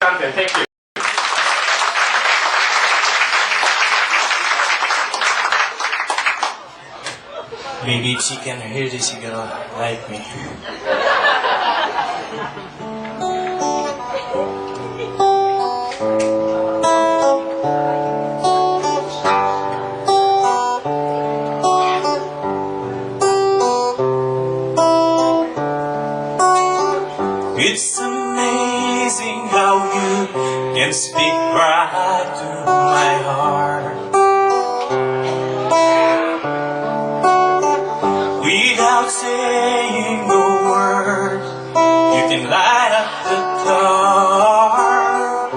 Content. Thank you. Maybe if she can hear this, she gonna like me. It's amazing how you can speak right to my heart without saying a word. You can light up the dark.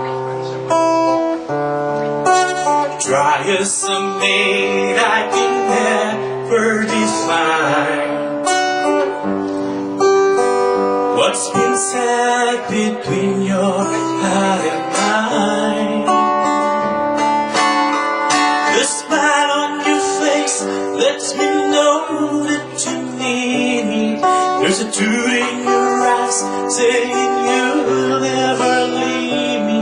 Try as I may, I can never define what's been said between your heart and mine. The smile on your face lets me know that you need me. There's a truth in your eyes saying you'll never leave me.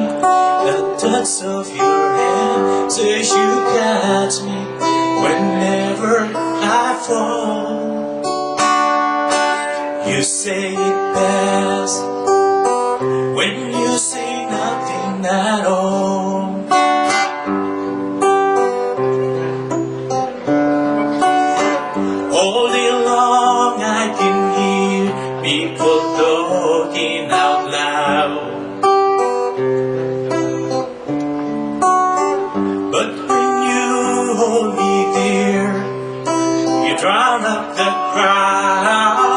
The touch of your hand says you catch me whenever I fall. You say it best when you say nothing at all. All day long I can hear people talking out loud, but when you hold me dear, you drown out the crowd.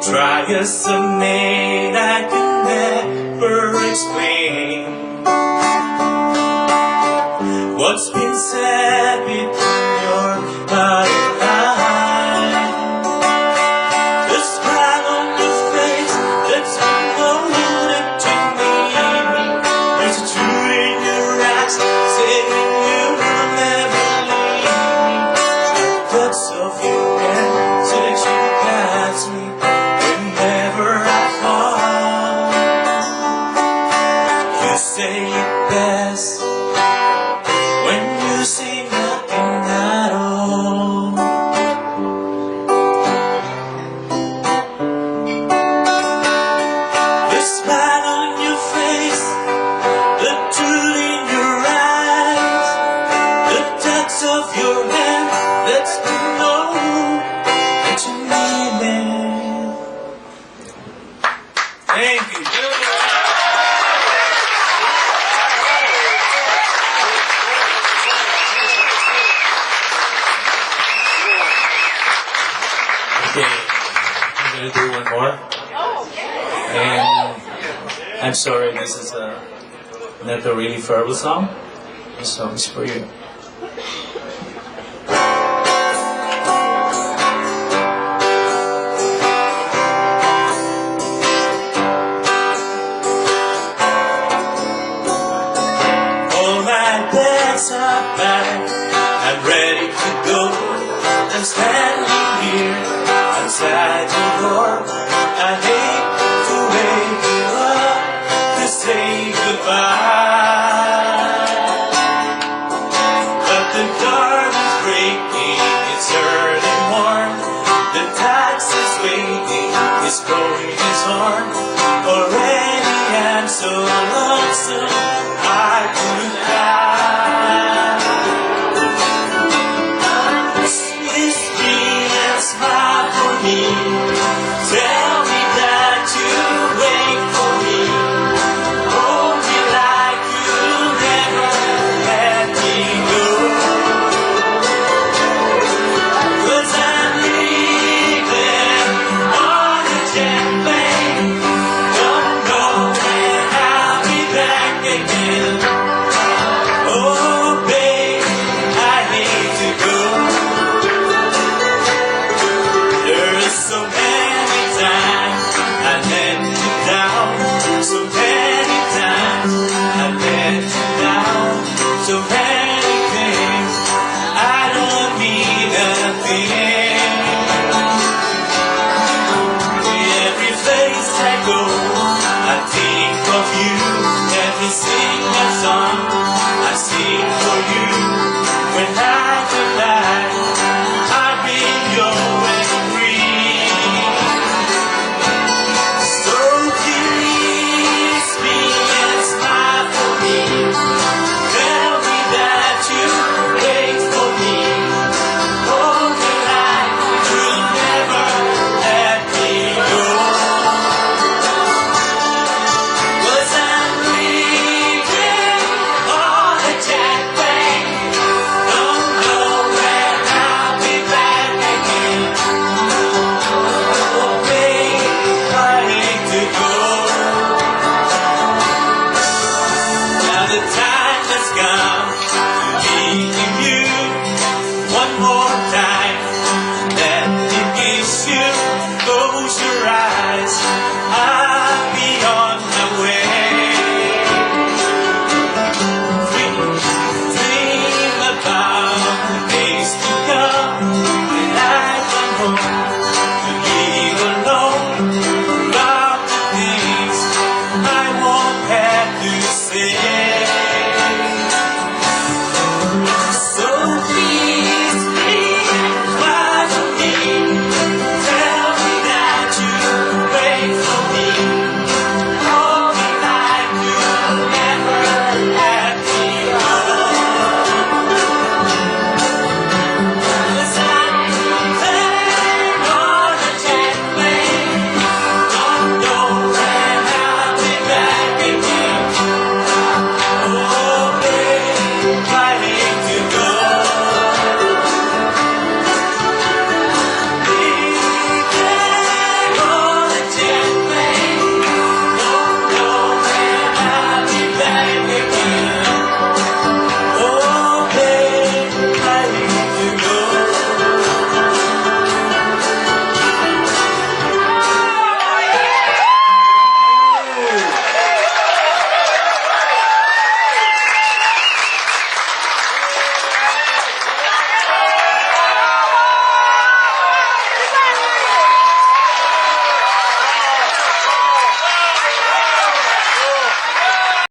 Try as I may, I can never explain what's been said between your heart and mine. The smile on your face lets me know that you need me. There's a truth in your eyes saying you'll never leave me. The touch of your hand says you catch me whenever I fall. You say it best when you say nothing at all. The smile on your face, the truth in your eyes, the touch of your hand lets me know that you need me. Thank you. Okay, I'm gonna do one more. And I'm sorry, this is not a really verbal song. This song is for you. All my bags are packed, I'm ready to go. I'm standing here outside your door. I hate to wake you up to say goodbye, but the dark is breaking, it's early morn. The taxi's waiting, it's blowing his horn. Already I'm so lonesome I could die.